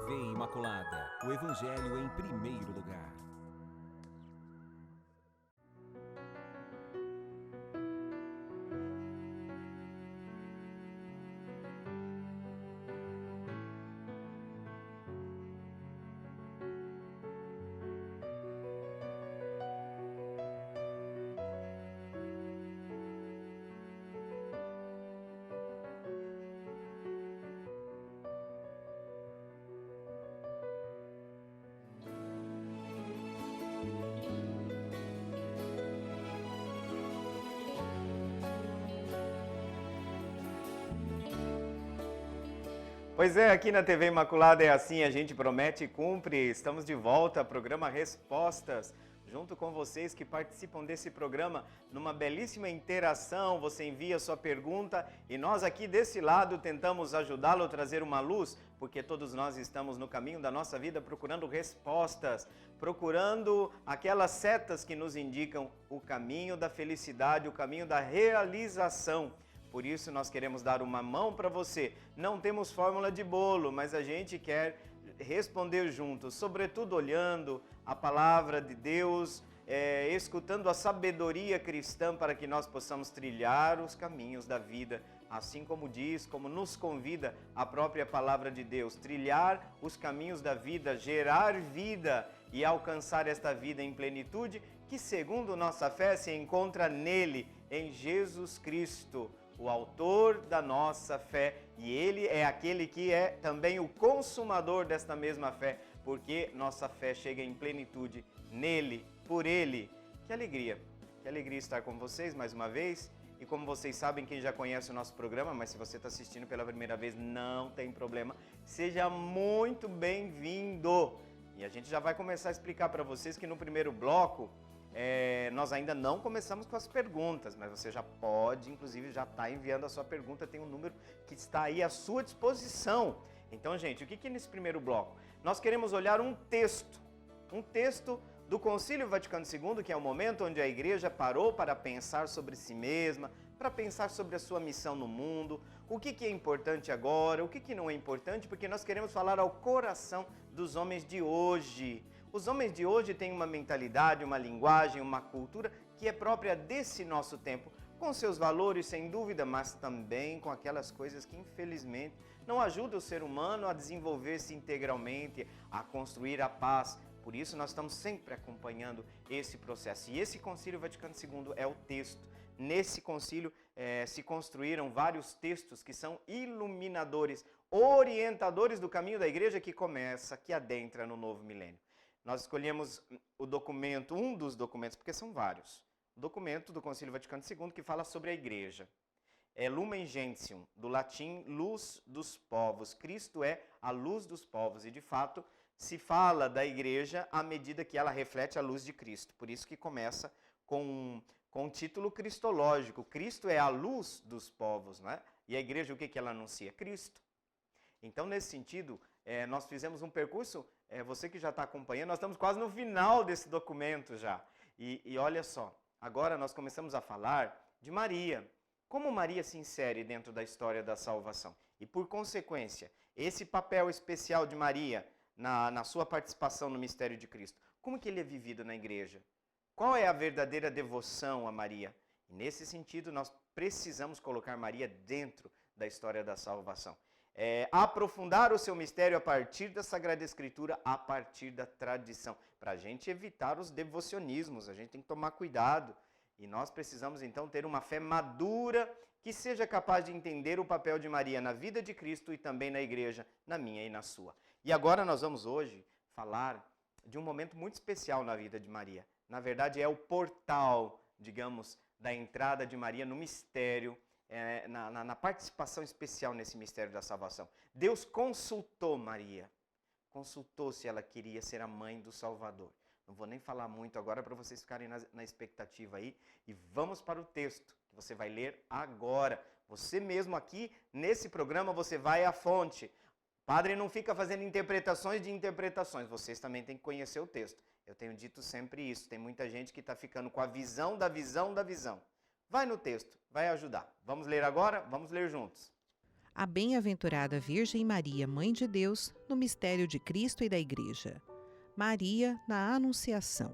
TV Imaculada, o Evangelho em primeiro lugar. Pois é, aqui na TV Imaculada é assim, a gente promete e cumpre. Estamos de volta ao programa Respostas, junto com vocês que participam desse programa, numa belíssima interação. Você envia sua pergunta e nós aqui desse lado tentamos ajudá-lo a trazer uma luz, porque todos nós estamos no caminho da nossa vida procurando respostas, procurando aquelas setas que nos indicam o caminho da felicidade, o caminho da realização. Por isso nós queremos dar uma mão para você. Não temos fórmula de bolo, mas a gente quer responder juntos, sobretudo olhando a palavra de Deus, escutando a sabedoria cristã para que nós possamos trilhar os caminhos da vida, assim como diz, como nos convida a própria palavra de Deus, trilhar os caminhos da vida, gerar vida e alcançar esta vida em plenitude, que segundo nossa fé se encontra nele, em Jesus Cristo, o autor da nossa fé, e ele é aquele que é também o consumador desta mesma fé, porque nossa fé chega em plenitude nele, por ele. Que alegria estar com vocês mais uma vez. E como vocês sabem, quem já conhece o nosso programa, mas se você está assistindo pela primeira vez, não tem problema, seja muito bem-vindo. E a gente já vai começar a explicar para vocês que no primeiro bloco, nós ainda não começamos com as perguntas, mas você já pode, inclusive, já está enviando a sua pergunta, tem um número que está aí à sua disposição. Então, gente, o que nesse primeiro bloco? Nós queremos olhar um texto do Concílio Vaticano II, que é o momento onde a Igreja parou para pensar sobre si mesma, para pensar sobre a sua missão no mundo, o que é importante agora, o que não é importante, porque nós queremos falar ao coração dos homens de hoje. Os homens de hoje têm uma mentalidade, uma linguagem, uma cultura que é própria desse nosso tempo, com seus valores, sem dúvida, mas também com aquelas coisas que, infelizmente, não ajudam o ser humano a desenvolver-se integralmente, a construir a paz. Por isso, nós estamos sempre acompanhando esse processo. E esse Concílio Vaticano II é o texto. Nesse concílio se construíram vários textos que são iluminadores, orientadores do caminho da Igreja que começa, que adentra no novo milênio. Nós escolhemos o documento, um dos documentos, porque são vários. O documento do Concílio Vaticano II que fala sobre a Igreja. É Lumen Gentium, do latim luz dos povos. Cristo é a luz dos povos e, de fato, se fala da Igreja à medida que ela reflete a luz de Cristo. Por isso que começa com um título cristológico. Cristo é a luz dos povos, né? E a Igreja, o que ela anuncia? Cristo. Então, nesse sentido, nós fizemos um percurso, você que já está acompanhando, nós estamos quase no final desse documento já. E olha só, agora nós começamos a falar de Maria. Como Maria se insere dentro da história da salvação? E, por consequência, esse papel especial de Maria na sua participação no mistério de Cristo, como que ele é vivido na Igreja? Qual é a verdadeira devoção a Maria? E, nesse sentido, nós precisamos colocar Maria dentro da história da salvação. Aprofundar o seu mistério a partir da Sagrada Escritura, a partir da tradição, para a gente evitar os devocionismos, a gente tem que tomar cuidado. E nós precisamos então ter uma fé madura que seja capaz de entender o papel de Maria na vida de Cristo e também na Igreja, na minha e na sua. E agora nós vamos hoje falar de um momento muito especial na vida de Maria. Na verdade é o portal, digamos, da entrada de Maria no mistério, na participação especial nesse mistério da salvação. Deus consultou Maria, consultou se ela queria ser a mãe do Salvador. Não vou nem falar muito agora para vocês ficarem na expectativa aí. E vamos para o texto que você vai ler agora. Você mesmo aqui, nesse programa, você vai à fonte. Padre não fica fazendo interpretações de interpretações. Vocês também têm que conhecer o texto. Eu tenho dito sempre isso. Tem muita gente que está ficando com a visão da visão da visão. Vai no texto, vai ajudar. Vamos ler agora? Vamos ler juntos. a bem-aventurada Virgem Maria, Mãe de Deus, no mistério de Cristo e da Igreja. Maria na Anunciação.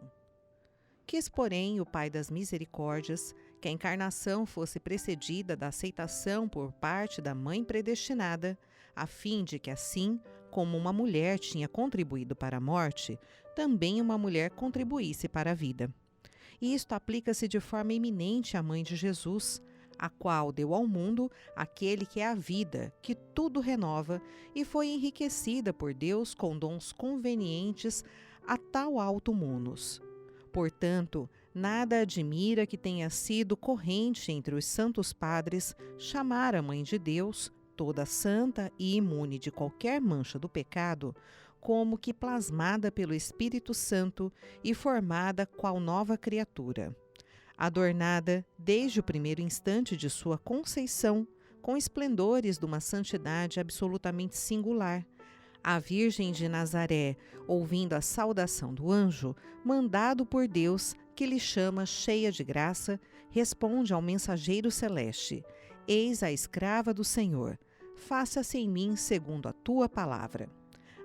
Quis, porém, o Pai das Misericórdias que a encarnação fosse precedida da aceitação por parte da Mãe predestinada, a fim de que assim, como uma mulher tinha contribuído para a morte, também uma mulher contribuísse para a vida. E isto aplica-se de forma eminente à Mãe de Jesus, a qual deu ao mundo aquele que é a vida, que tudo renova, e foi enriquecida por Deus com dons convenientes a tal alto munus. Portanto, nada admira que tenha sido corrente entre os santos padres chamar a Mãe de Deus, toda santa e imune de qualquer mancha do pecado, como que plasmada pelo Espírito Santo e formada qual nova criatura, adornada desde o primeiro instante de sua conceição com esplendores de uma santidade absolutamente singular. A Virgem de Nazaré, ouvindo a saudação do anjo, mandado por Deus, que lhe chama cheia de graça, responde ao mensageiro celeste: Eis a escrava do Senhor, faça-se em mim segundo a tua palavra.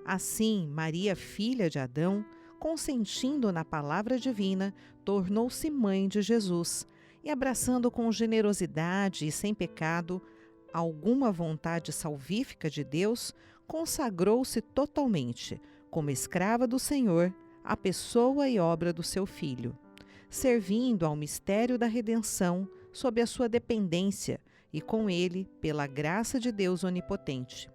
Assim, Maria, filha de Adão, consentindo na palavra divina, tornou-se mãe de Jesus e, abraçando com generosidade e sem pecado alguma vontade salvífica de Deus, consagrou-se totalmente, como escrava do Senhor, à pessoa e obra do seu Filho, servindo ao mistério da redenção sob a sua dependência e com ele pela graça de Deus onipotente.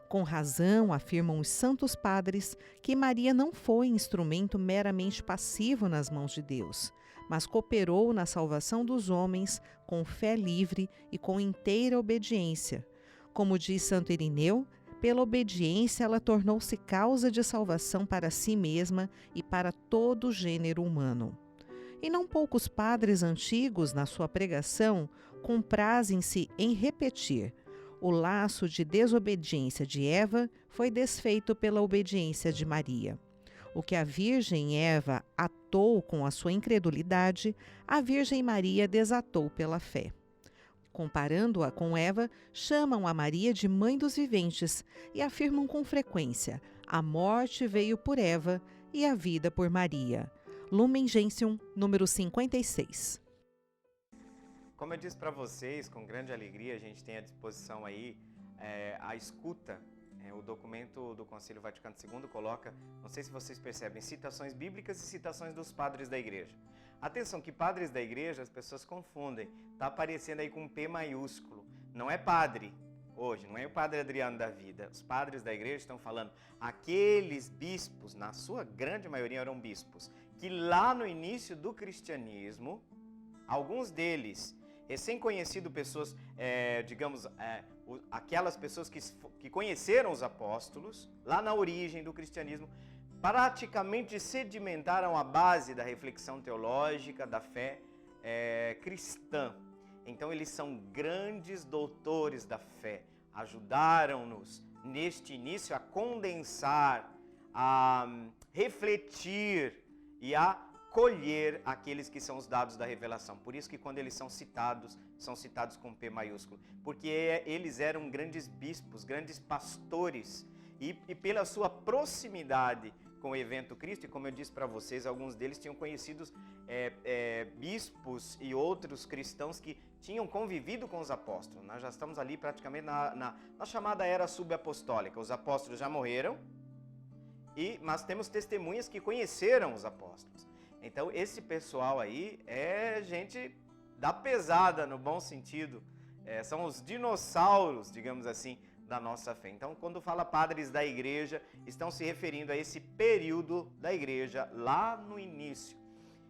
Com razão, afirmam os santos padres que Maria não foi instrumento meramente passivo nas mãos de Deus, mas cooperou na salvação dos homens com fé livre e com inteira obediência. Como diz Santo Irineu, pela obediência ela tornou-se causa de salvação para si mesma e para todo o gênero humano. E não poucos padres antigos, na sua pregação, comprazem-se em repetir: o laço de desobediência de Eva foi desfeito pela obediência de Maria. O que a Virgem Eva atou com a sua incredulidade, a Virgem Maria desatou pela fé. Comparando-a com Eva, chamam a Maria de Mãe dos Viventes e afirmam com frequência: a morte veio por Eva e a vida por Maria. Lumen Gentium, número 56. Como eu disse para vocês, com grande alegria, a gente tem à disposição aí a escuta. O documento do Concílio Vaticano II coloca, não sei se vocês percebem, citações bíblicas e citações dos padres da igreja. Atenção que padres da igreja as pessoas confundem, está aparecendo aí com um P maiúsculo. Não é padre hoje, não é o padre Adriano da vida. Os padres da igreja estão falando aqueles bispos, na sua grande maioria eram bispos, que lá no início do cristianismo, alguns deles recém-conhecido pessoas, aquelas pessoas que conheceram os apóstolos, lá na origem do cristianismo, praticamente sedimentaram a base da reflexão teológica, da fé cristã. Então eles são grandes doutores da fé, ajudaram-nos neste início a condensar, a refletir e a colher aqueles que são os dados da revelação. Por isso que quando eles são citados com P maiúsculo. Porque eles eram grandes bispos, grandes pastores. E pela sua proximidade com o evento Cristo, e como eu disse para vocês, alguns deles tinham conhecido bispos e outros cristãos que tinham convivido com os apóstolos. Nós já estamos ali praticamente na chamada era subapostólica. Os apóstolos já morreram, mas temos testemunhas que conheceram os apóstolos. Então, esse pessoal aí é gente da pesada, no bom sentido. São os dinossauros, digamos assim, da nossa fé. Então, quando fala padres da igreja, estão se referindo a esse período da igreja, lá no início.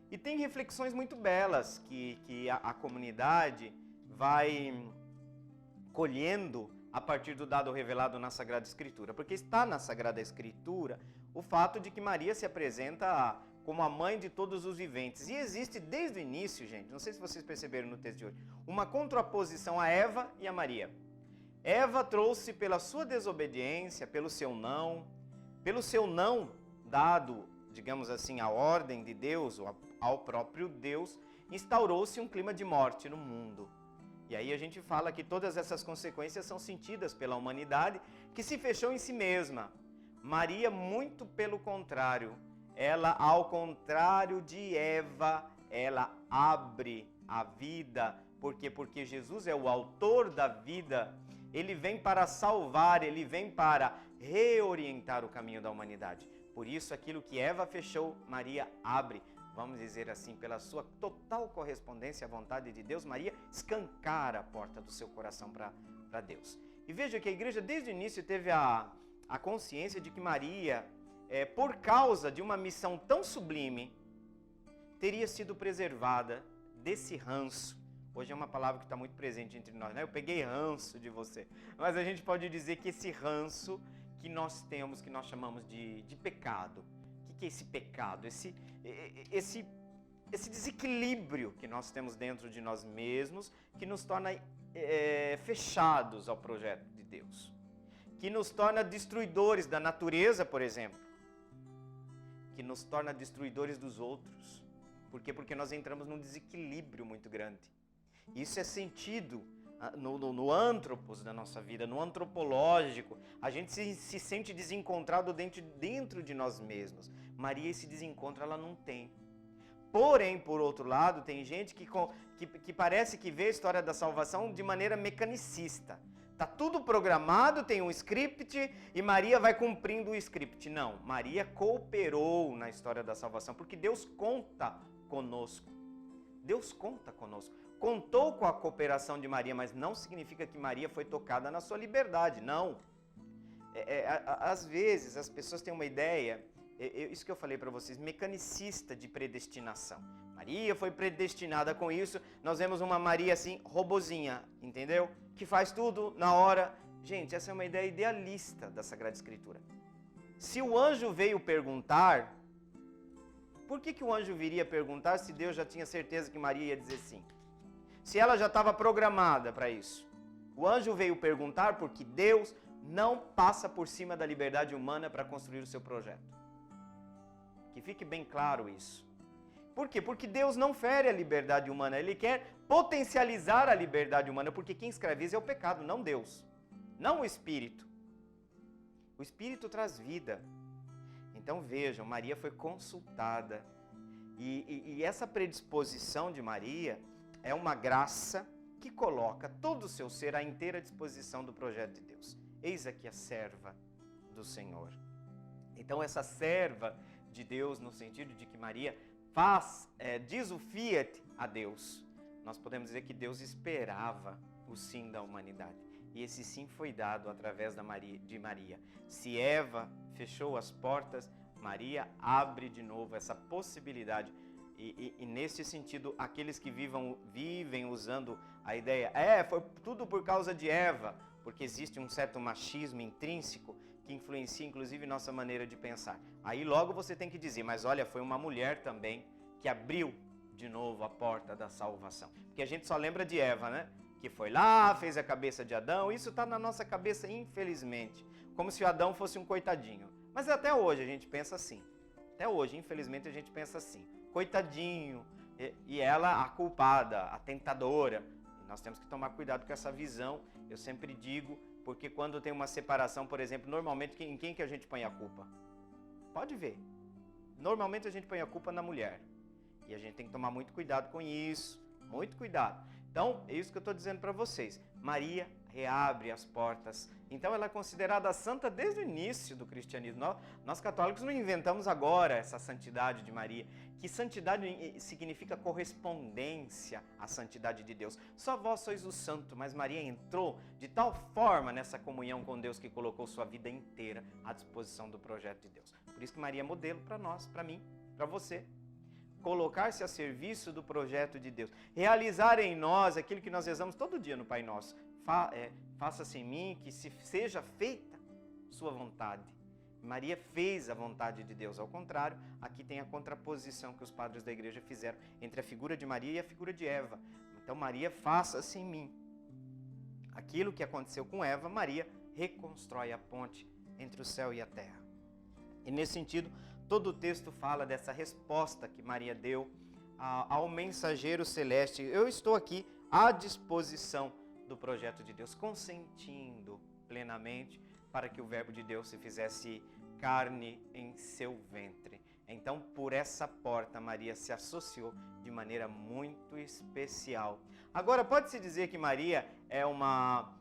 E tem reflexões muito belas que a comunidade vai colhendo a partir do dado revelado na Sagrada Escritura. Porque está na Sagrada Escritura o fato de que Maria se apresenta como a mãe de todos os viventes. E existe desde o início, gente, não sei se vocês perceberam no texto de hoje, uma contraposição a Eva e a Maria. Eva trouxe pela sua desobediência, pelo seu não dado, digamos assim, à ordem de Deus, ou ao próprio Deus, instaurou-se um clima de morte no mundo. E aí a gente fala que todas essas consequências são sentidas pela humanidade que se fechou em si mesma. Maria, muito pelo contrário, ela, ao contrário de Eva, ela abre a vida. Por quê? Porque Jesus é o autor da vida. Ele vem para salvar, ele vem para reorientar o caminho da humanidade. Por isso, aquilo que Eva fechou, Maria abre. Vamos dizer assim, pela sua total correspondência à vontade de Deus, Maria escancara a porta do seu coração para Deus. E veja que a igreja desde o início teve a consciência de que Maria, por causa de uma missão tão sublime, teria sido preservada desse ranço. Hoje é uma palavra que está muito presente entre nós, né? Eu peguei ranço de você. Mas a gente pode dizer que esse ranço que nós temos, que nós chamamos de pecado. O que é esse pecado? Esse desequilíbrio que nós temos dentro de nós mesmos, que nos torna fechados ao projeto de Deus. Que nos torna destruidores da natureza, por exemplo. Que nos torna destruidores dos outros. Por quê? Porque nós entramos num desequilíbrio muito grande. Isso é sentido no antropos da nossa vida, no antropológico. A gente se sente desencontrado dentro de nós mesmos. Maria, esse desencontro ela não tem. Porém, por outro lado, tem gente que parece que vê a história da salvação de maneira mecanicista. Está tudo programado, tem um script e Maria vai cumprindo o script. Não, Maria cooperou na história da salvação, porque Deus conta conosco. Deus conta conosco. Contou com a cooperação de Maria, mas não significa que Maria foi tocada na sua liberdade, não. Às vezes as pessoas têm uma ideia, isso que eu falei para vocês, mecanicista de predestinação. Maria foi predestinada com isso, nós vemos uma Maria assim, robozinha, entendeu? Que faz tudo na hora. Gente, essa é uma ideia idealista da Sagrada Escritura. Se o anjo veio perguntar, por que o anjo viria perguntar se Deus já tinha certeza que Maria ia dizer sim? Se ela já estava programada para isso. O anjo veio perguntar porque Deus não passa por cima da liberdade humana para construir o seu projeto. Que fique bem claro isso. Por quê? Porque Deus não fere a liberdade humana, Ele quer potencializar a liberdade humana, porque quem escraviza é o pecado, não Deus, não o Espírito. O Espírito traz vida. Então vejam, Maria foi consultada e essa predisposição de Maria é uma graça que coloca todo o seu ser à inteira disposição do projeto de Deus. Eis aqui a serva do Senhor. Então essa serva de Deus, no sentido de que Maria diz o fiat a Deus. Nós podemos dizer que Deus esperava o sim da humanidade. E esse sim foi dado através de Maria. Se Eva fechou as portas, Maria abre de novo essa possibilidade. E nesse sentido, aqueles que vivem usando a ideia, foi tudo por causa de Eva, porque existe um certo machismo intrínseco que influencia inclusive nossa maneira de pensar. Aí logo você tem que dizer, mas olha, foi uma mulher também que abriu de novo a porta da salvação. Porque a gente só lembra de Eva, né? Que foi lá, fez a cabeça de Adão, isso está na nossa cabeça, infelizmente. Como se o Adão fosse um coitadinho. Mas até hoje a gente pensa assim. Até hoje, infelizmente, a gente pensa assim. Coitadinho, e ela a culpada, a tentadora. E nós temos que tomar cuidado com essa visão, eu sempre digo, porque quando tem uma separação, por exemplo, normalmente em quem que a gente põe a culpa? Pode ver. Normalmente a gente põe a culpa na mulher. E a gente tem que tomar muito cuidado com isso, muito cuidado. Então, é isso que eu estou dizendo para vocês. Maria reabre as portas. Então, ela é considerada santa desde o início do cristianismo. Nós católicos não inventamos agora essa santidade de Maria. Que santidade significa correspondência à santidade de Deus. Só vós sois o santo, mas Maria entrou de tal forma nessa comunhão com Deus que colocou sua vida inteira à disposição do projeto de Deus. Por isso que Maria é modelo para nós, para mim, para você. Colocar-se a serviço do projeto de Deus. Realizar em nós aquilo que nós rezamos todo dia no Pai Nosso. Faça-se em mim que seja feita sua vontade. Maria fez a vontade de Deus. Ao contrário, aqui tem a contraposição que os padres da igreja fizeram entre a figura de Maria e a figura de Eva. Então, Maria, faça-se em mim. Aquilo que aconteceu com Eva, Maria reconstrói a ponte entre o céu e a terra. E nesse sentido, todo o texto fala dessa resposta que Maria deu ao mensageiro celeste. Eu estou aqui à disposição do projeto de Deus, consentindo plenamente para que o verbo de Deus se fizesse carne em seu ventre. Então, por essa porta, Maria se associou de maneira muito especial. Agora, pode-se dizer que Maria é uma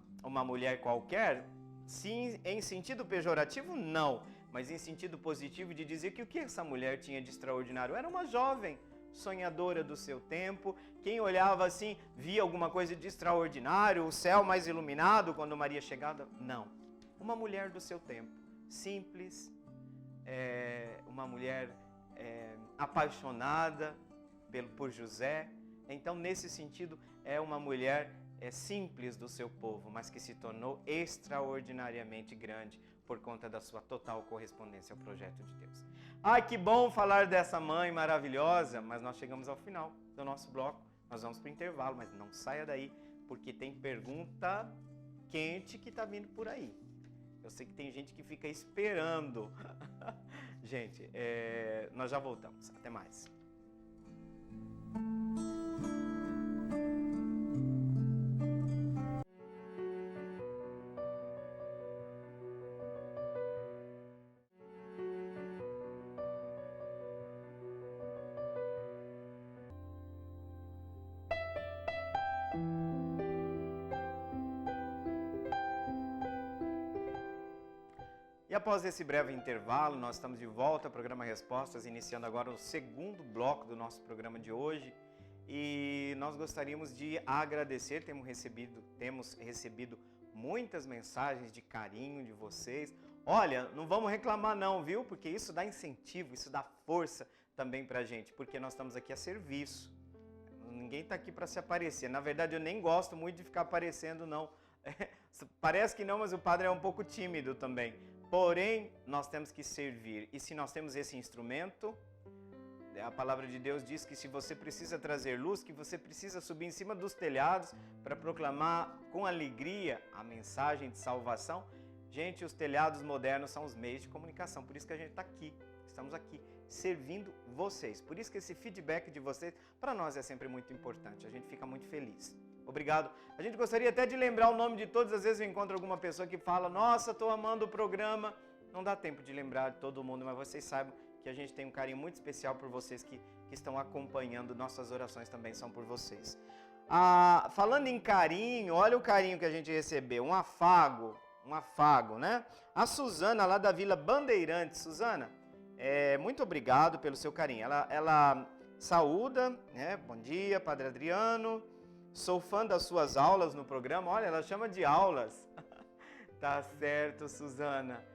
mulher qualquer? Sim, em sentido pejorativo, não. Mas em sentido positivo de dizer que o que essa mulher tinha de extraordinário? Era uma jovem sonhadora do seu tempo. Quem olhava assim, via alguma coisa de extraordinário, o céu mais iluminado quando Maria chegava? Não. Uma mulher do seu tempo, simples, uma mulher apaixonada por José. Então, nesse sentido, é uma mulher simples do seu povo, mas que se tornou extraordinariamente grande por conta da sua total correspondência ao projeto de Deus. Ai, que bom falar dessa mãe maravilhosa, mas nós chegamos ao final do nosso bloco. Nós vamos para o intervalo, mas não saia daí, porque tem pergunta quente que está vindo por aí. Eu sei que tem gente que fica esperando. Gente, nós já voltamos. Até mais. E após esse breve intervalo, nós estamos de volta ao programa Respostas, iniciando agora o segundo bloco do nosso programa de hoje. E nós gostaríamos de agradecer, temos recebido muitas mensagens de carinho de vocês. Olha, não vamos reclamar não, viu? Porque isso dá incentivo, isso dá força também pra gente, porque nós estamos aqui a serviço. Ninguém está aqui para se aparecer. Na verdade, eu nem gosto muito de ficar aparecendo, não. Parece que não, mas o padre é um pouco tímido também. Porém, nós temos que servir. E se nós temos esse instrumento, a palavra de Deus diz que se você precisa trazer luz, que você precisa subir em cima dos telhados para proclamar com alegria a mensagem de salvação. Gente, os telhados modernos são os meios de comunicação. Por isso que a gente está aqui, estamos aqui, servindo vocês. Por isso que esse feedback de vocês, para nós é sempre muito importante. A gente fica muito feliz. Obrigado. A gente gostaria até de lembrar o nome de todos. Às vezes eu encontro alguma pessoa que fala, nossa, estou amando o programa. Não dá tempo de lembrar de todo mundo, mas vocês saibam que a gente tem um carinho muito especial por vocês que estão acompanhando. Nossas orações também são por vocês. Falando em carinho, olha o carinho que a gente recebeu. Um afago, né? A Suzana, lá da Vila Bandeirantes. Suzana, muito obrigado pelo seu carinho. Ela saúda, né? Bom dia, Padre Adriano. Sou fã das suas aulas no programa. Olha, ela chama de aulas. Tá certo, Suzana.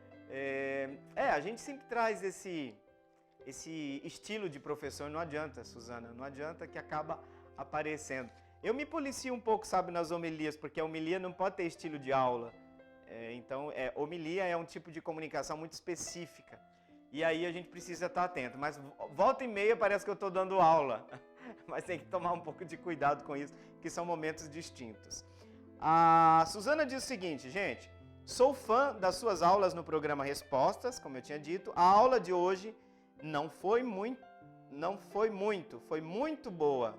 A gente sempre traz esse estilo de professor. Não adianta, Suzana, não adianta que acaba aparecendo. Eu me policio um pouco, sabe, nas homilias, porque a homilia não pode ter estilo de aula. Então, homilia é um tipo de comunicação muito específica. E aí a gente precisa estar atento. Mas volta e meia parece que eu estou dando aula. Mas tem que tomar um pouco de cuidado com isso, que são momentos distintos. A Suzana diz o seguinte, gente, sou fã das suas aulas no programa Respostas, como eu tinha dito. A aula de hoje foi muito boa.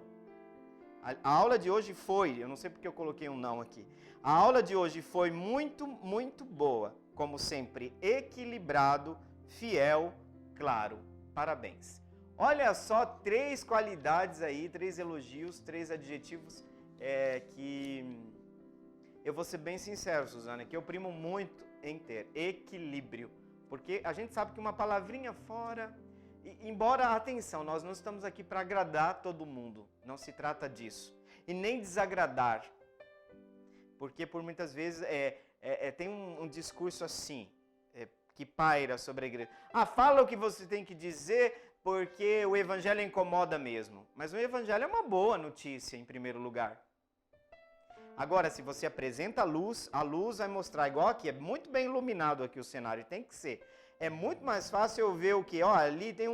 A aula de hoje eu não sei porque eu coloquei um não aqui. A aula de hoje foi muito, muito boa, como sempre, equilibrado, fiel, claro. Parabéns. Olha só, 3 qualidades aí, 3 elogios, 3 adjetivos que eu vou ser bem sincero, Suzana, que eu primo muito em ter equilíbrio. Porque a gente sabe que uma palavrinha fora, embora, atenção, nós não estamos aqui para agradar todo mundo, não se trata disso. E nem desagradar, porque por muitas vezes tem um discurso assim, que paira sobre a igreja. Fala o que você tem que dizer, porque o evangelho incomoda mesmo. Mas o evangelho é uma boa notícia, em primeiro lugar. Agora, se você apresenta a luz vai mostrar, igual aqui, é muito bem iluminado aqui o cenário, tem que ser. É muito mais fácil eu ver o que? Ali tem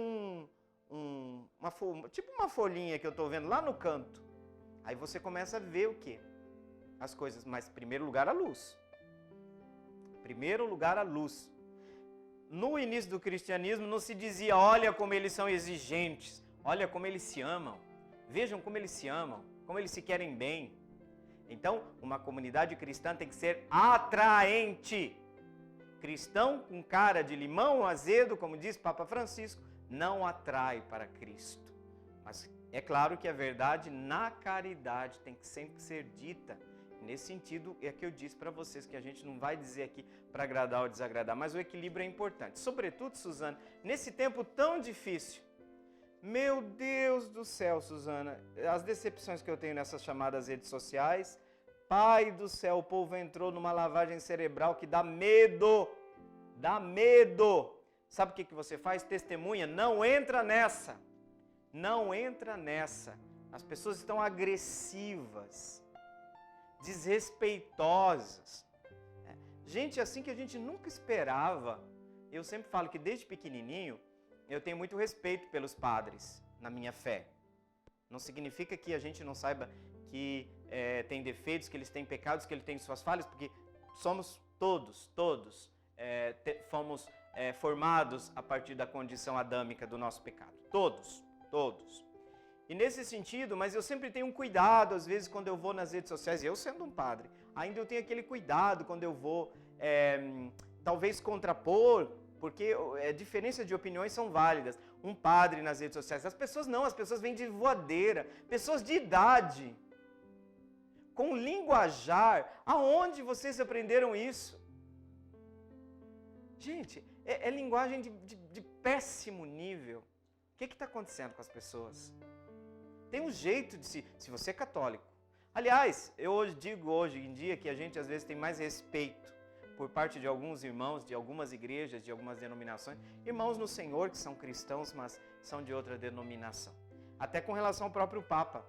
tipo uma folhinha que eu estou vendo lá no canto. Aí você começa a ver o que? As coisas, mas em primeiro lugar a luz. Primeiro lugar a luz. No início do cristianismo não se dizia, olha como eles são exigentes, olha como eles se amam, vejam como eles se amam, como eles se querem bem. Então, uma comunidade cristã tem que ser atraente. Cristão com cara de limão azedo, como diz Papa Francisco, não atrai para Cristo. Mas é claro que a verdade na caridade tem que sempre ser dita. Nesse sentido, é que eu disse para vocês que a gente não vai dizer aqui para agradar ou desagradar, mas o equilíbrio é importante. Sobretudo, Suzana, nesse tempo tão difícil. Meu Deus do céu, Suzana, as decepções que eu tenho nessas chamadas redes sociais, Pai do céu, o povo entrou numa lavagem cerebral que dá medo. Dá medo. Sabe o que você faz? Testemunha, não entra nessa. Não entra nessa. As pessoas estão agressivas, desrespeitosas. Gente assim que a gente nunca esperava. Eu sempre falo que desde pequenininho eu tenho muito respeito pelos padres na minha fé. Não significa que a gente não saiba que tem defeitos, que eles têm pecados, que eles têm suas falhas, porque somos todos fomos formados a partir da condição adâmica do nosso pecado. Todos. E nesse sentido, mas eu sempre tenho um cuidado, às vezes quando eu vou nas redes sociais, eu sendo um padre, ainda eu tenho aquele cuidado quando eu vou, talvez contrapor, porque diferença de opiniões são válidas. Um padre nas redes sociais, as pessoas vêm de voadeira, pessoas de idade, com linguajar. Aonde vocês aprenderam isso? Gente, é linguagem de péssimo nível. O que está acontecendo com as pessoas? Tem um jeito de se você é católico. Aliás, eu digo hoje em dia que a gente às vezes tem mais respeito por parte de alguns irmãos, de algumas igrejas, de algumas denominações, irmãos no Senhor que são cristãos, mas são de outra denominação. Até com relação ao próprio Papa.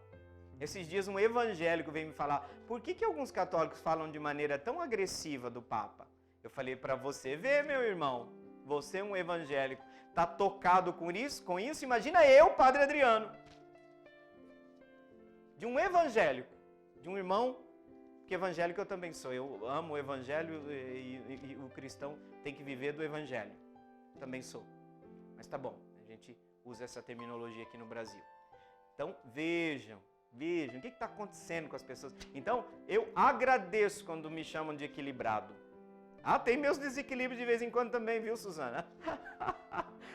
Esses dias um evangélico veio me falar, por que alguns católicos falam de maneira tão agressiva do Papa? Eu falei para você ver, meu irmão, você é um evangélico, está tocado com isso, imagina eu, Padre Adriano. De um evangélico, de um irmão, que evangélico eu também sou, eu amo o evangelho e o cristão tem que viver do evangelho, também sou. Mas tá bom, a gente usa essa terminologia aqui no Brasil. Então vejam, o que está acontecendo com as pessoas. Então eu agradeço quando me chamam de equilibrado. Tem meus desequilíbrios de vez em quando também, viu, Suzana?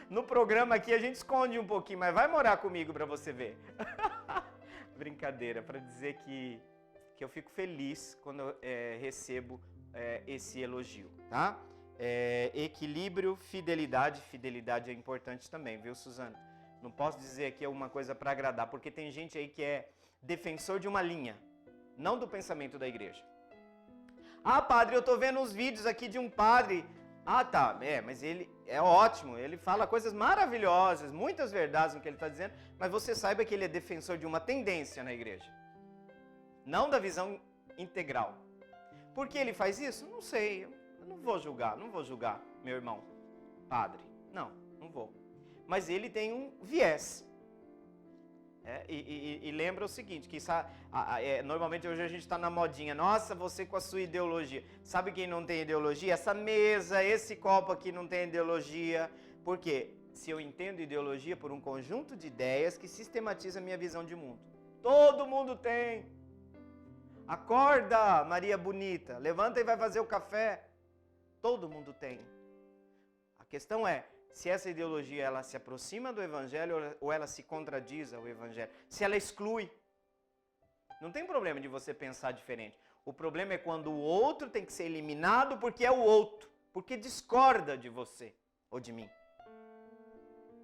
No programa aqui a gente esconde um pouquinho, mas vai morar comigo para você ver. Brincadeira, para dizer que eu fico feliz quando eu recebo esse elogio, tá? Equilíbrio, fidelidade é importante também, viu, Suzana? Não posso dizer aqui alguma coisa para agradar, porque tem gente aí que é defensor de uma linha, não do pensamento da igreja. Padre, eu tô vendo uns vídeos aqui de um padre. Tá, mas ele é ótimo, ele fala coisas maravilhosas, muitas verdades no que ele está dizendo, mas você saiba que ele é defensor de uma tendência na igreja, não da visão integral. Por que ele faz isso? Não sei, eu não vou julgar, meu irmão, padre, não vou. Mas ele tem um viés. E lembra o seguinte, que normalmente hoje a gente está na modinha, nossa, você com a sua ideologia. Sabe quem não tem ideologia? Essa mesa, esse copo aqui não tem ideologia. Por quê? Se eu entendo ideologia por um conjunto de ideias que sistematiza a minha visão de mundo. Todo mundo tem. Acorda, Maria bonita, levanta e vai fazer o café. Todo mundo tem. A questão é, se essa ideologia ela se aproxima do evangelho ou ela se contradiz ao evangelho. Se ela exclui. Não tem problema de você pensar diferente. O problema é quando o outro tem que ser eliminado porque é o outro. Porque discorda de você ou de mim.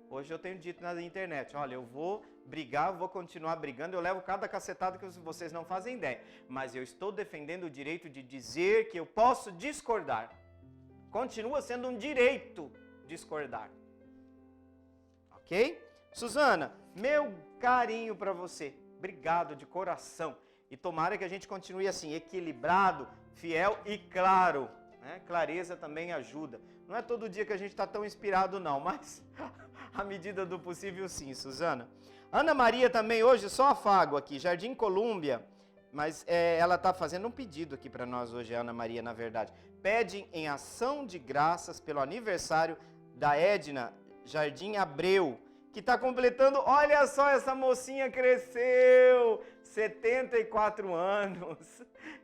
Hoje eu tenho dito na internet, olha, eu vou brigar, vou continuar brigando, eu levo cada cacetada que vocês não fazem ideia. Mas eu estou defendendo o direito de dizer que eu posso discordar. Continua sendo um direito discordar. Ok? Suzana, meu carinho para você. Obrigado de coração. E tomara que a gente continue assim, equilibrado, fiel e claro. Né? Clareza também ajuda. Não é todo dia que a gente está tão inspirado não, mas à medida do possível sim, Suzana. Ana Maria também hoje, só afago aqui, Jardim Colúmbia. Mas ela está fazendo um pedido aqui para nós hoje, Ana Maria, na verdade. Pede em ação de graças pelo aniversário da Edna Jardim Abreu, que está completando, olha só, essa mocinha cresceu, 74 anos,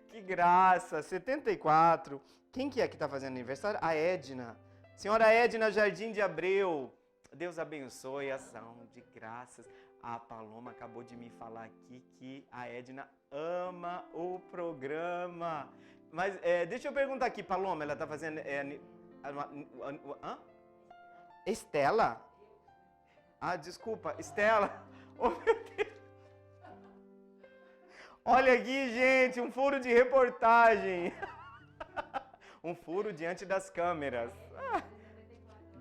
que graça, 74. Quem que é que está fazendo aniversário? A Edna, senhora Edna Jardim de Abreu, Deus abençoe a ação de graças. A Paloma acabou de me falar aqui que a Edna ama o programa. Mas deixa eu perguntar aqui, Paloma, ela está fazendo... Estela? Ah, desculpa, Estela. Oh, meu Deus. Olha aqui, gente, um furo de reportagem. Um furo diante das câmeras.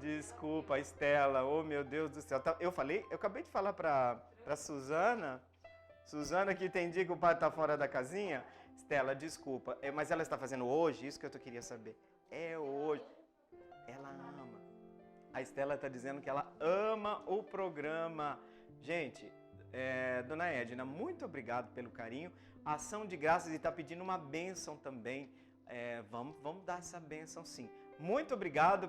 Desculpa, Estela. Oh, meu Deus do céu. Eu acabei de falar para Suzana que tem dia que o pai está fora da casinha. Estela, desculpa. Mas ela está fazendo hoje? Isso que eu queria saber. É hoje. Ela ama. A Estela está dizendo que ela ama o programa. Gente, dona Edna, muito obrigado pelo carinho. A ação de graças e está pedindo uma bênção também. Vamos dar essa bênção sim. Muito obrigado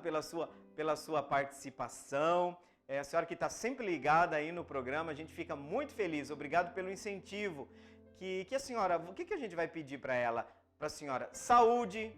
pela sua participação. A senhora que está sempre ligada aí no programa, a gente fica muito feliz. Obrigado pelo incentivo. Que a senhora, o que a gente vai pedir para ela? Para a senhora, saúde,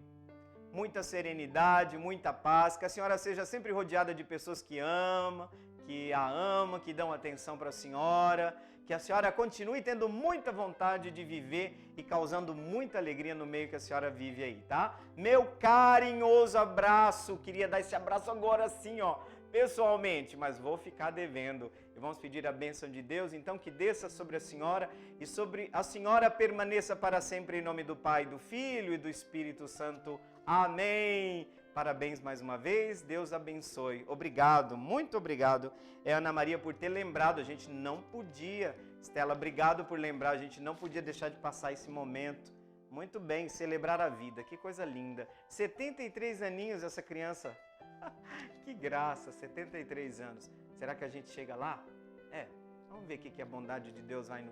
muita serenidade, muita paz, que a senhora seja sempre rodeada de pessoas que a amam, que dão atenção para a senhora, que a senhora continue tendo muita vontade de viver e causando muita alegria no meio que a senhora vive aí, tá? Meu carinhoso abraço, queria dar esse abraço agora sim, ó, pessoalmente, mas vou ficar devendo. E vamos pedir a bênção de Deus, então, que desça sobre a senhora e sobre a senhora permaneça para sempre em nome do Pai, do Filho e do Espírito Santo. Amém. Parabéns mais uma vez, Deus abençoe. Obrigado, muito obrigado, Ana Maria, por ter lembrado. A gente não podia, Estela, obrigado por lembrar, a gente não podia deixar de passar esse momento. Muito bem, celebrar a vida, que coisa linda. 73 aninhos essa criança. Que graça, 73 anos. Será que a gente chega lá? Vamos ver o que a bondade de Deus vai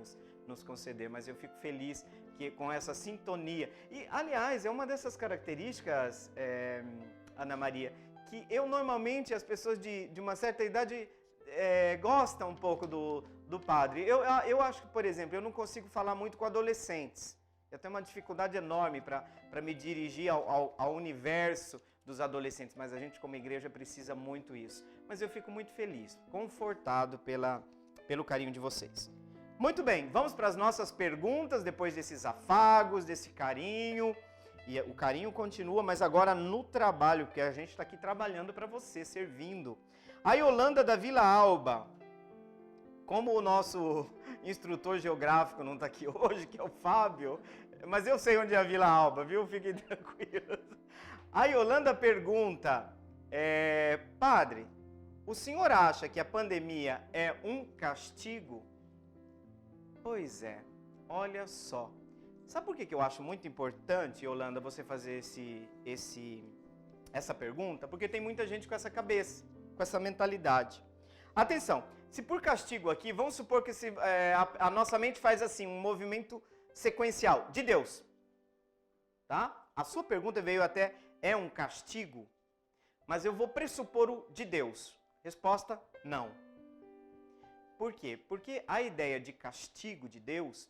nos conceder, mas eu fico feliz que com essa sintonia. E, aliás, é uma dessas características, Ana Maria, que normalmente, as pessoas de uma certa idade gostam um pouco do padre. Eu acho que, por exemplo, eu não consigo falar muito com adolescentes. Eu tenho uma dificuldade enorme para me dirigir ao universo dos adolescentes, mas a gente como igreja precisa muito isso. Mas eu fico muito feliz, confortado pelo carinho de vocês. Muito bem, vamos para as nossas perguntas, depois desses afagos, desse carinho. E o carinho continua, mas agora no trabalho, porque a gente está aqui trabalhando para você, servindo. A Yolanda da Vila Alba, como o nosso instrutor geográfico não está aqui hoje, que é o Fábio, mas eu sei onde é a Vila Alba, viu? Fiquem tranquilos. A Yolanda pergunta, padre, o senhor acha que a pandemia é um castigo? Pois é, olha só. Sabe por que eu acho muito importante, Yolanda, você fazer essa pergunta? Porque tem muita gente com essa cabeça, com essa mentalidade. Atenção, se por castigo aqui, vamos supor que a nossa mente faz assim, um movimento sequencial de Deus. Tá? A sua pergunta veio até, é um castigo? Mas eu vou pressupor o de Deus. Resposta, não. Por quê? Porque a ideia de castigo de Deus,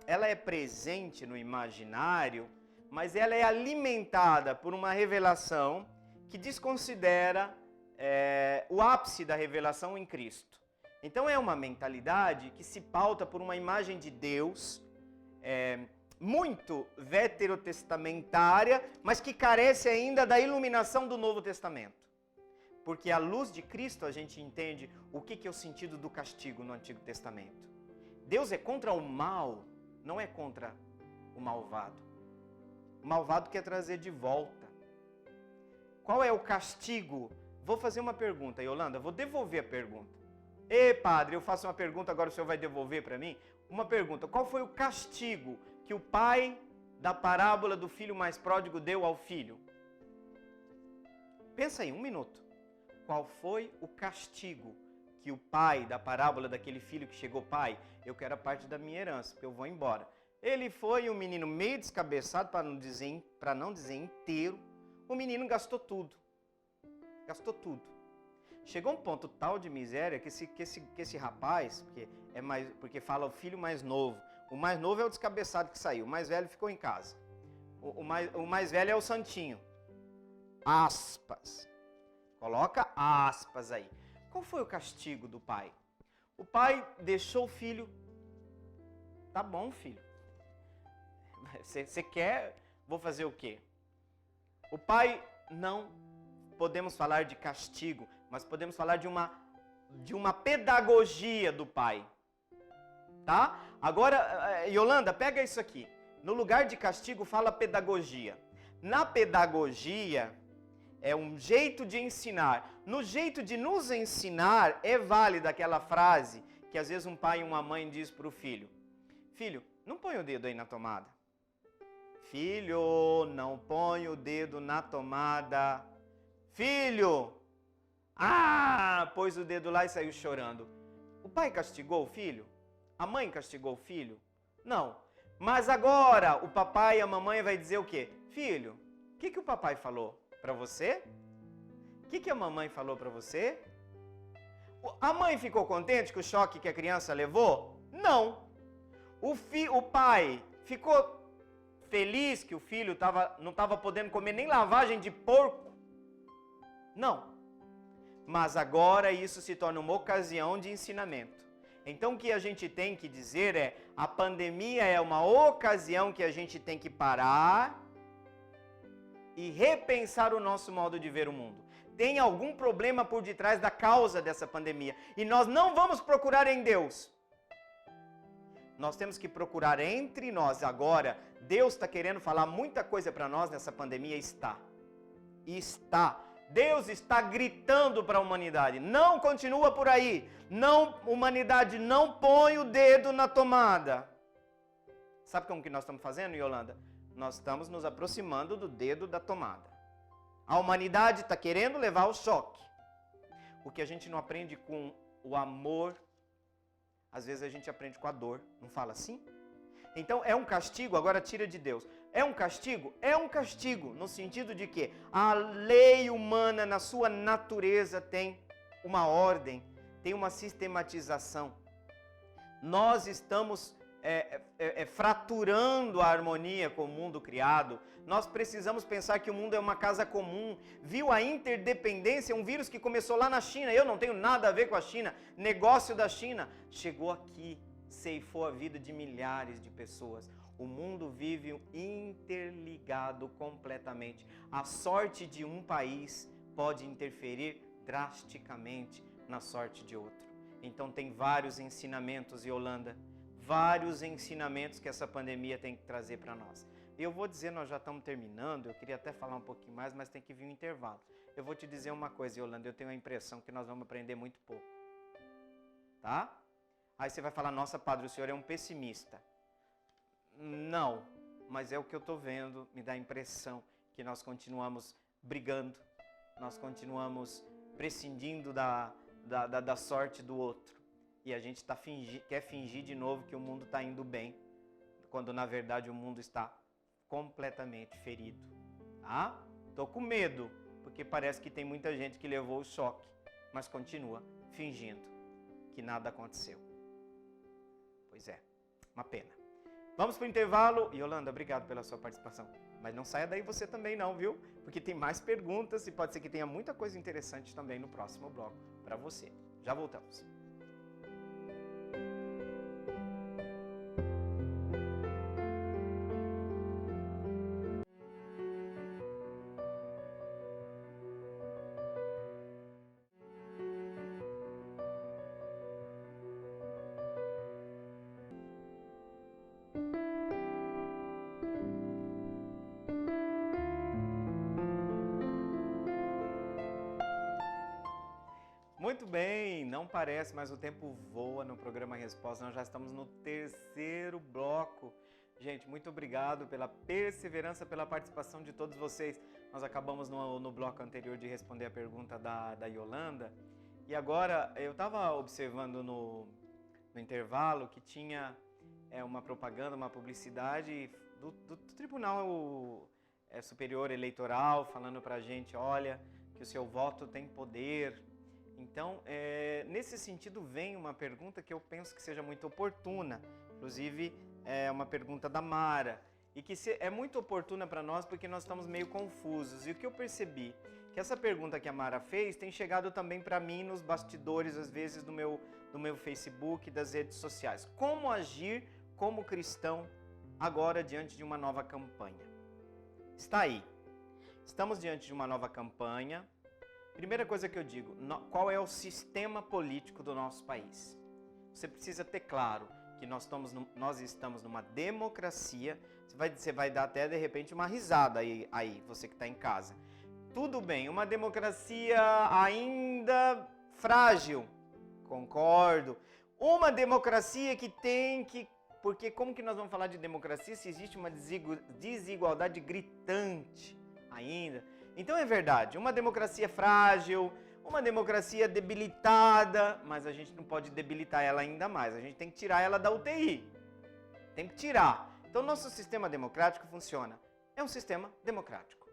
ela é presente no imaginário, mas ela é alimentada por uma revelação que desconsidera o ápice da revelação em Cristo. Então é uma mentalidade que se pauta por uma imagem de Deus muito veterotestamentária, mas que carece ainda da iluminação do Novo Testamento. Porque à luz de Cristo a gente entende o que é o sentido do castigo no Antigo Testamento. Deus é contra o mal, não é contra o malvado. O malvado quer trazer de volta. Qual é o castigo? Vou fazer uma pergunta, Yolanda, vou devolver a pergunta. Padre, eu faço uma pergunta, agora o senhor vai devolver para mim? Uma pergunta, qual foi o castigo que o pai da parábola do filho mais pródigo deu ao filho? Pensa aí, um minuto. Qual foi o castigo que o pai da parábola daquele filho que chegou, pai, eu quero a parte da minha herança, porque eu vou embora. Ele foi um menino meio descabeçado, para não dizer inteiro. O menino gastou tudo. Gastou tudo. Chegou um ponto tal de miséria que esse rapaz, porque fala o filho mais novo, o mais novo é o descabeçado que saiu, o mais velho ficou em casa. O mais velho é o santinho. Aspas. Coloca aspas aí. Qual foi o castigo do pai? O pai deixou o filho. Tá bom, filho. Você quer? Vou fazer o quê? O pai, não podemos falar de castigo, mas podemos falar de uma pedagogia do pai. Tá? Agora, Yolanda, pega isso aqui. No lugar de castigo, fala pedagogia. Na pedagogia, é um jeito de ensinar. No jeito de nos ensinar, é válida aquela frase que às vezes um pai e uma mãe diz para o filho. Filho, não põe o dedo aí na tomada. Filho, não põe o dedo na tomada. Filho, pôs o dedo lá e saiu chorando. O pai castigou o filho? A mãe castigou o filho? Não. Mas agora o papai e a mamãe vai dizer o quê? Filho, o que o papai falou para você? O que a mamãe falou para você? A mãe ficou contente com o choque que a criança levou? Não. O pai ficou feliz que o filho não estava podendo comer nem lavagem de porco? Não. Mas agora isso se torna uma ocasião de ensinamento. Então o que a gente tem que dizer é, a pandemia é uma ocasião que a gente tem que parar e repensar o nosso modo de ver o mundo. Tem algum problema por detrás da causa dessa pandemia. E nós não vamos procurar em Deus. Nós temos que procurar entre nós. Agora, Deus está querendo falar muita coisa para nós nessa pandemia. Está. Deus está gritando para a humanidade. Não continua por aí. Não, humanidade, não põe o dedo na tomada. Sabe como que nós estamos fazendo, Yolanda? Nós estamos nos aproximando do dedo da tomada. A humanidade está querendo levar o choque. O que a gente não aprende com o amor, às vezes a gente aprende com a dor. Não fala assim? Então é um castigo, agora tira de Deus. É um castigo? É um castigo, no sentido de que a lei humana, na sua natureza, tem uma ordem, tem uma sistematização. Nós estamos fraturando a harmonia com o mundo criado. Nós precisamos pensar que o mundo é uma casa comum. Viu a interdependência, um vírus que começou lá na China. Eu não tenho nada a ver com a China. Negócio da China. Chegou aqui, ceifou a vida de milhares de pessoas. O mundo vive interligado completamente. A sorte de um país pode interferir drasticamente na sorte de outro. Então tem vários ensinamentos, Yolanda, vários ensinamentos que essa pandemia tem que trazer para nós. Eu vou dizer, nós já estamos terminando, eu queria até falar um pouquinho mais, mas tem que vir um intervalo. Eu vou te dizer uma coisa, Yolanda, eu tenho a impressão que nós vamos aprender muito pouco. Tá? Aí você vai falar, nossa, padre, o senhor é um pessimista. Não, mas é o que eu estou vendo, me dá a impressão que nós continuamos brigando, nós continuamos prescindindo da sorte do outro. E a gente quer fingir de novo que o mundo está indo bem, quando na verdade o mundo está completamente ferido. Tá? Tô com medo, porque parece que tem muita gente que levou o choque, mas continua fingindo que nada aconteceu. Pois é, uma pena. Vamos para o intervalo. Yolanda, obrigado pela sua participação. Mas não saia daí você também não, viu? Porque tem mais perguntas e pode ser que tenha muita coisa interessante também no próximo bloco para você. Já voltamos. Muito bem, não parece, mas o tempo voa no programa Resposta. Nós já estamos no terceiro bloco. Gente, muito obrigado pela perseverança, pela participação de todos vocês. Nós acabamos no bloco anterior de responder a pergunta da Yolanda. E agora, eu estava observando no intervalo que tinha uma propaganda, uma publicidade do Tribunal Superior Eleitoral falando pra gente, olha, que o seu voto tem poder. Então, nesse sentido, vem uma pergunta que eu penso que seja muito oportuna. Inclusive, é uma pergunta da Mara. E que é muito oportuna para nós porque nós estamos meio confusos. E o que eu percebi? Que essa pergunta que a Mara fez tem chegado também para mim nos bastidores, às vezes, do meu Facebook, das redes sociais. Como agir como cristão agora diante de uma nova campanha? Está aí. Estamos diante de uma nova campanha. Primeira coisa que eu digo, qual é o sistema político do nosso país? Você precisa ter claro que nós estamos numa democracia. Você vai dar até, de repente, uma risada aí você que está em casa. Tudo bem, uma democracia ainda frágil, concordo. Uma democracia que tem que... Porque como que nós vamos falar de democracia se existe uma desigualdade gritante ainda? Então é verdade, uma democracia frágil, uma democracia debilitada, mas a gente não pode debilitar ela ainda mais, a gente tem que tirar ela da UTI. Tem que tirar. Então nosso sistema democrático funciona. É um sistema democrático.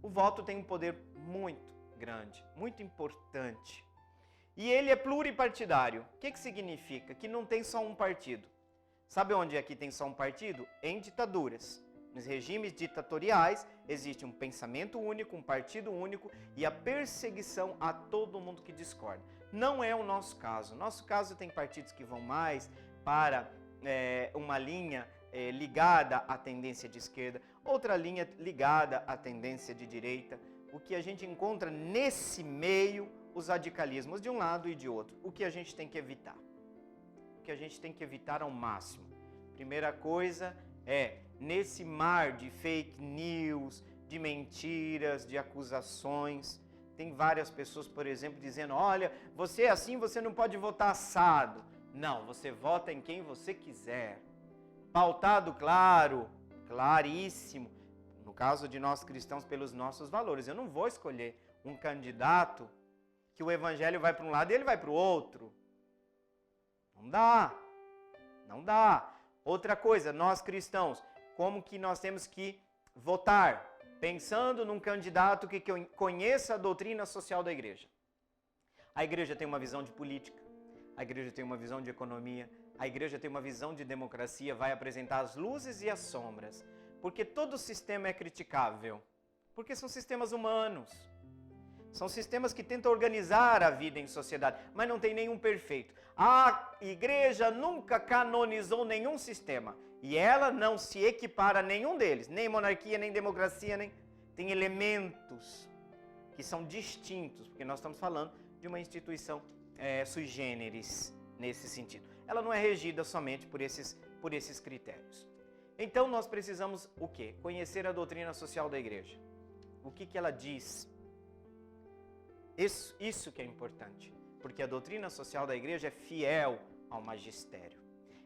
O voto tem um poder muito grande, muito importante. E ele é pluripartidário. O que significa? Que não tem só um partido. Sabe onde aqui tem só um partido? Em ditaduras. Nos regimes ditatoriais, existe um pensamento único, um partido único e a perseguição a todo mundo que discorda. Não é o nosso caso. Nosso caso tem partidos que vão mais para uma linha ligada à tendência de esquerda, outra linha ligada à tendência de direita. O que a gente encontra nesse meio, os radicalismos de um lado e de outro. O que a gente tem que evitar? O que a gente tem que evitar ao máximo? Primeira coisa é, nesse mar de fake news, de mentiras, de acusações, tem várias pessoas, por exemplo, dizendo, olha, você é assim, você não pode votar assado. Não, você vota em quem você quiser. Pautado, claro, claríssimo, no caso de nós cristãos, pelos nossos valores. Eu não vou escolher um candidato que o evangelho vai para um lado e ele vai para o outro. Não dá, não dá. Outra coisa, nós cristãos, como que nós temos que votar? Pensando num candidato que conheça a doutrina social da igreja. A igreja tem uma visão de política, a igreja tem uma visão de economia, a igreja tem uma visão de democracia, vai apresentar as luzes e as sombras. Porque todo sistema é criticável. Porque são sistemas humanos. São sistemas que tentam organizar a vida em sociedade, mas não tem nenhum perfeito. A igreja nunca canonizou nenhum sistema. E ela não se equipara a nenhum deles. Nem monarquia, nem democracia, nem... Tem elementos que são distintos, porque nós estamos falando de uma instituição sui generis nesse sentido. Ela não é regida somente por esses critérios. Então nós precisamos o quê? Conhecer a doutrina social da igreja. O que ela diz? Isso que é importante, porque a doutrina social da igreja é fiel ao magistério,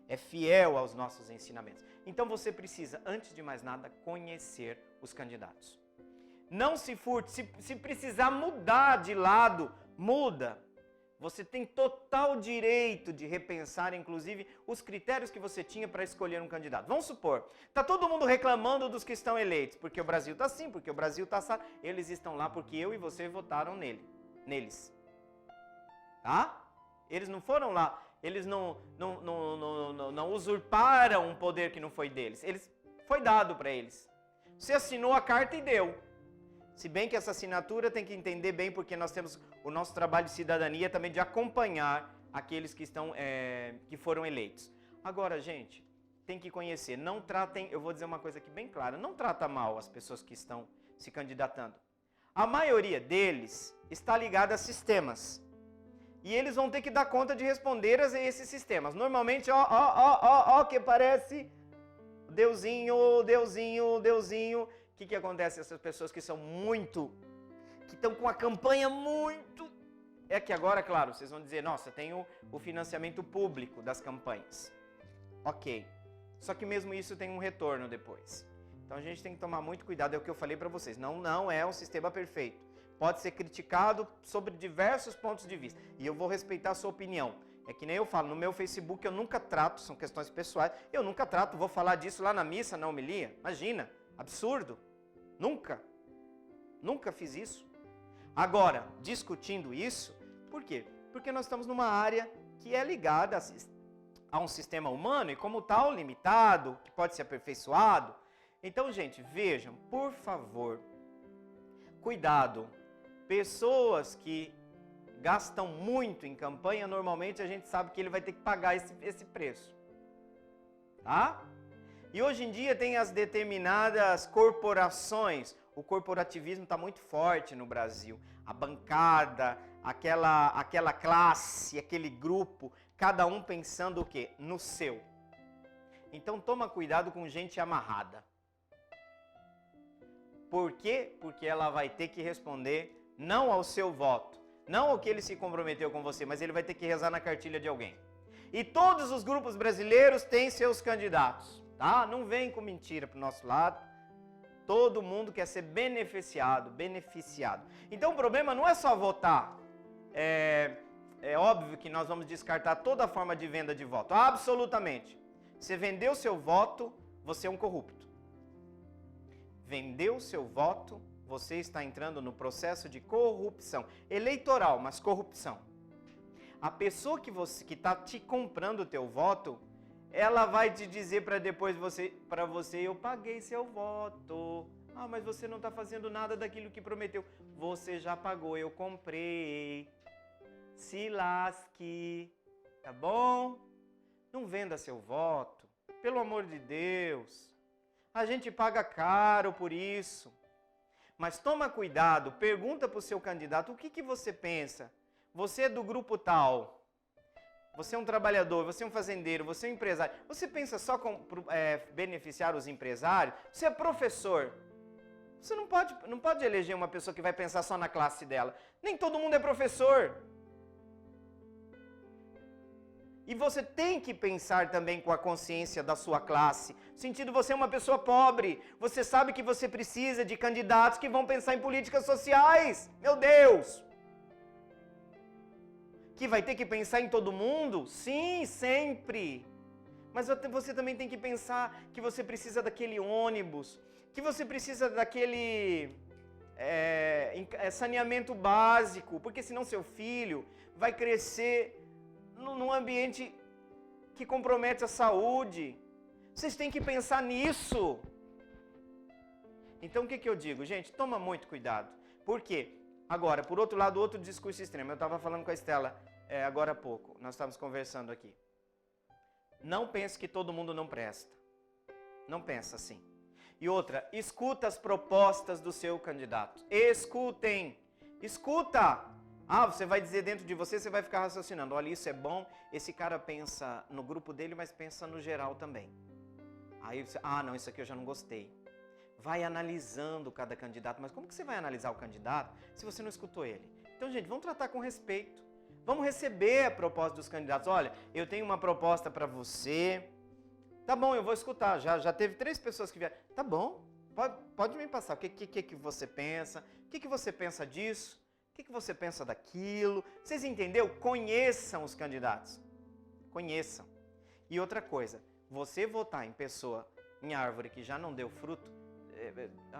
é fiel aos nossos ensinamentos. Então você precisa, antes de mais nada, conhecer os candidatos. Não se furte, se precisar mudar de lado, muda. Você tem total direito de repensar, inclusive, os critérios que você tinha para escolher um candidato. Vamos supor, está todo mundo reclamando dos que estão eleitos, porque o Brasil está assim, porque o Brasil está assim. Eles estão lá porque eu e você votaram neles. Tá? Eles não foram lá, eles não usurparam um poder que não foi deles. Foi dado para eles. Você assinou a carta e deu. Se bem que essa assinatura tem que entender bem, porque nós temos o nosso trabalho de cidadania também de acompanhar aqueles que foram eleitos. Agora, gente, tem que conhecer. Não tratem, eu vou dizer uma coisa aqui bem clara, não trata mal as pessoas que estão se candidatando. A maioria deles está ligada a sistemas. E eles vão ter que dar conta de responder a esses sistemas. Normalmente, que parece Deusinho. O que acontece? Essas pessoas que estão com a campanha muito... É que agora, claro, vocês vão dizer, nossa, tem o financiamento público das campanhas. Ok. Só que mesmo isso tem um retorno depois. Então a gente tem que tomar muito cuidado, é o que eu falei para vocês. Não é um sistema perfeito. Pode ser criticado sobre diversos pontos de vista. E eu vou respeitar a sua opinião. É que nem eu falo, no meu Facebook eu nunca trato, são questões pessoais, eu nunca trato, vou falar disso lá na missa, na homilia. Imagina, absurdo. Nunca fiz isso. Agora, discutindo isso, Por quê? Porque nós estamos numa área que é ligada a um sistema humano e como tal limitado, que pode ser aperfeiçoado. Então, gente, vejam, por favor, cuidado. Pessoas que gastam muito em campanha, normalmente a gente sabe que ele vai ter que pagar esse preço. Tá? E hoje em dia tem as determinadas corporações. O corporativismo está muito forte no Brasil. A bancada, aquela classe, aquele grupo, cada um pensando o quê? No seu. Então toma cuidado com gente amarrada. Por quê? Porque ela vai ter que responder não ao seu voto, não ao que ele se comprometeu com você, mas ele vai ter que rezar na cartilha de alguém. E todos os grupos brasileiros têm seus candidatos, tá? Não vem com mentira pro nosso lado. Todo mundo quer ser beneficiado. Então o problema não é só votar. É óbvio que nós vamos descartar toda forma de venda de voto. Absolutamente. Você vendeu seu voto, você é um corrupto. Vendeu seu voto, você está entrando no processo de corrupção. Eleitoral, mas corrupção. A pessoa que está te comprando o teu voto, ela vai te dizer para você, eu paguei seu voto. Ah, mas você não está fazendo nada daquilo que prometeu. Você já pagou, eu comprei. Se lasque, tá bom? Não venda seu voto, pelo amor de Deus. A gente paga caro por isso. Mas toma cuidado, pergunta para o seu candidato, o que você pensa? Você é do grupo tal, você é um trabalhador, você é um fazendeiro, você é um empresário. Você pensa só com beneficiar os empresários? Você é professor. Você não pode eleger uma pessoa que vai pensar só na classe dela. Nem todo mundo é professor. E você tem que pensar também com a consciência da sua classe. No sentido, você é uma pessoa pobre. Você sabe que você precisa de candidatos que vão pensar em políticas sociais. Meu Deus! Que vai ter que pensar em todo mundo? Sim, sempre. Mas você também tem que pensar que você precisa daquele ônibus, que você precisa daquele saneamento básico, porque senão seu filho vai crescer num ambiente que compromete a saúde. Vocês têm que pensar nisso. Então o que eu digo? Gente, toma muito cuidado. Por quê? Agora, por outro lado, outro discurso extremo. Eu estava falando com a Estela agora há pouco. Nós estávamos conversando aqui. Não pense que todo mundo não presta. Não pensa assim. E outra, escuta as propostas do seu candidato. Escutem. Escuta. Ah, você vai dizer dentro de você, você vai ficar raciocinando. Olha, isso é bom. Esse cara pensa no grupo dele, mas pensa no geral também. Aí você, não, isso aqui eu já não gostei. Vai analisando cada candidato. Mas como que você vai analisar o candidato se você não escutou ele? Então, gente, vamos tratar com respeito. Vamos receber a proposta dos candidatos. Olha, eu tenho uma proposta para você. Tá bom, eu vou escutar. Já teve 3 pessoas que vieram. Tá bom, pode me passar. O que você pensa? O que você pensa disso? O que você pensa daquilo? Vocês entenderam? Conheçam os candidatos. Conheçam. E outra coisa, você votar em árvore que já não deu fruto,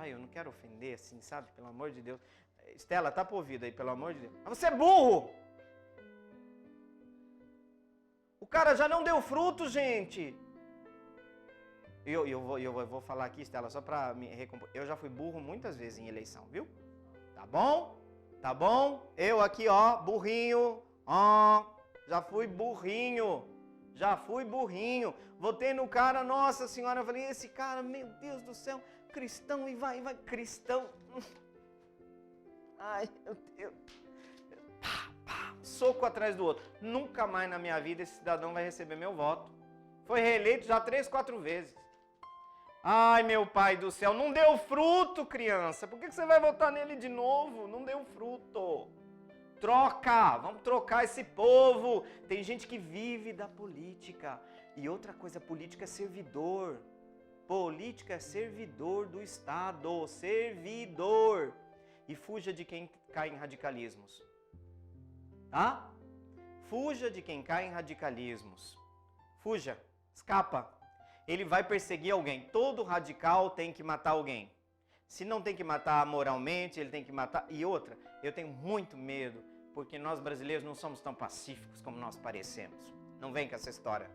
eu não quero ofender assim, sabe? Pelo amor de Deus. Estela, tá pro ouvido aí, pelo amor de Deus. Mas você é burro! O cara já não deu fruto, gente! Eu vou falar aqui, Estela, só pra me recompor. Eu já fui burro muitas vezes em eleição, viu? Tá bom? Tá bom? Eu aqui, ó, burrinho, ó, já fui burrinho. Votei no cara, nossa senhora, eu falei, esse cara, meu Deus do céu, cristão, e vai, cristão. Ai, meu Deus. Soco atrás do outro. Nunca mais na minha vida esse cidadão vai receber meu voto. Foi reeleito já 3, 4 vezes. Ai, meu pai do céu, não deu fruto, criança. Por que você vai votar nele de novo? Não deu fruto. Troca, vamos trocar esse povo. Tem gente que vive da política. E outra coisa, política é servidor. Política é servidor do Estado. Servidor. E fuja de quem cai em radicalismos. Tá? Fuja de quem cai em radicalismos. Fuja, escapa. Ele vai perseguir alguém. Todo radical tem que matar alguém. Se não tem que matar moralmente, ele tem que matar. E outra, eu tenho muito medo porque nós brasileiros não somos tão pacíficos como nós parecemos. Não vem com essa história,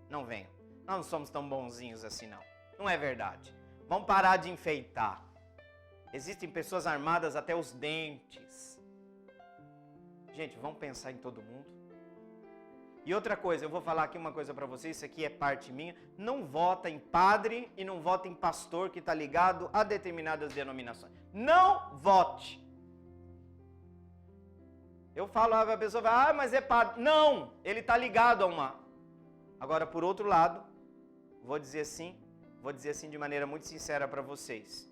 não venham. Nós não somos tão bonzinhos assim não, não é verdade. Vamos parar de enfeitar. Existem pessoas armadas até os dentes. Gente, vamos pensar em todo mundo. E outra coisa, eu vou falar aqui uma coisa para vocês, isso aqui é parte minha. Não vota em padre e não vota em pastor que está ligado a determinadas denominações. Não vote. Eu falo, a pessoa vai, mas é padre. Não, ele está ligado a uma. Agora, por outro lado, vou dizer assim de maneira muito sincera para vocês.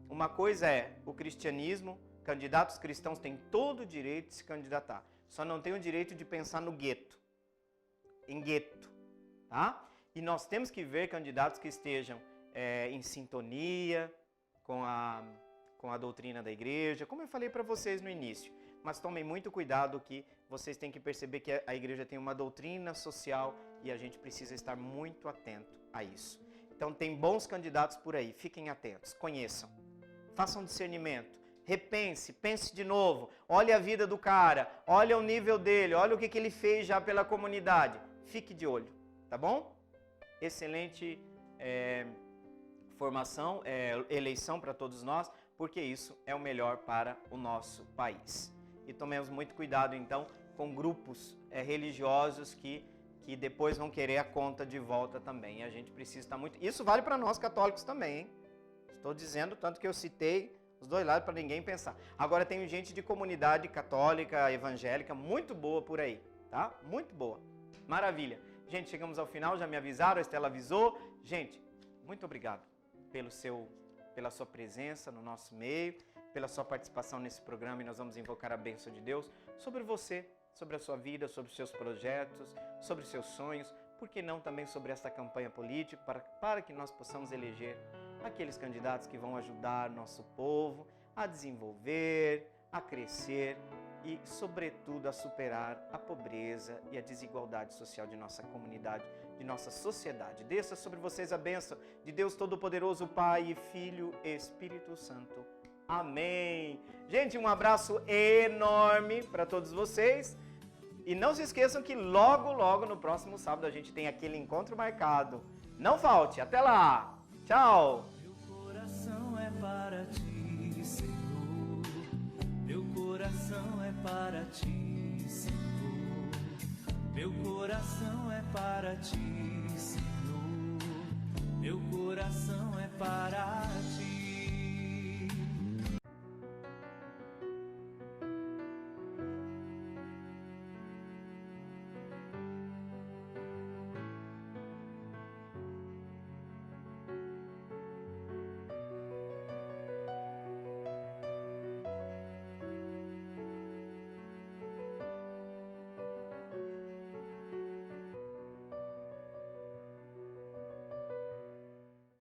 Uma coisa é o cristianismo, candidatos cristãos têm todo o direito de se candidatar. Só não tem o direito de pensar no gueto, em gueto, tá? E nós temos que ver candidatos que estejam em sintonia com a doutrina da igreja, como eu falei para vocês no início. Mas tomem muito cuidado que vocês têm que perceber que a igreja tem uma doutrina social e a gente precisa estar muito atento a isso. Então tem bons candidatos por aí, fiquem atentos, conheçam, façam discernimento. Repense, pense de novo, olhe a vida do cara, olhe o nível dele, olhe o que ele fez já pela comunidade. Fique de olho, tá bom? Excelente formação, eleição para todos nós, porque isso é o melhor para o nosso país. E tomemos muito cuidado então com grupos religiosos que depois vão querer a conta de volta também. E a gente precisa estar muito... Isso vale para nós católicos também, hein? Estou dizendo, tanto que eu citei os dois lados para ninguém pensar. Agora tem gente de comunidade católica, evangélica, muito boa por aí, tá? Muito boa. Maravilha. Gente, chegamos ao final, já me avisaram, a Estela avisou. Gente, muito obrigado pela sua presença no nosso meio, pela sua participação nesse programa, e nós vamos invocar a bênção de Deus sobre você, sobre a sua vida, sobre os seus projetos, sobre os seus sonhos, por que não também sobre esta campanha política, para que nós possamos eleger aqueles candidatos que vão ajudar nosso povo a desenvolver, a crescer e, sobretudo, a superar a pobreza e a desigualdade social de nossa comunidade, de nossa sociedade. Desça sobre vocês a bênção de Deus Todo-Poderoso, Pai, Filho e Espírito Santo. Amém. Gente, um abraço enorme para todos vocês. E não se esqueçam que logo no próximo sábado a gente tem aquele encontro marcado. Não falte, até lá. Tchau. Meu coração é para ti, Senhor. Meu coração é para ti, Senhor. Meu coração é para ti, Senhor. Meu coração é para ti.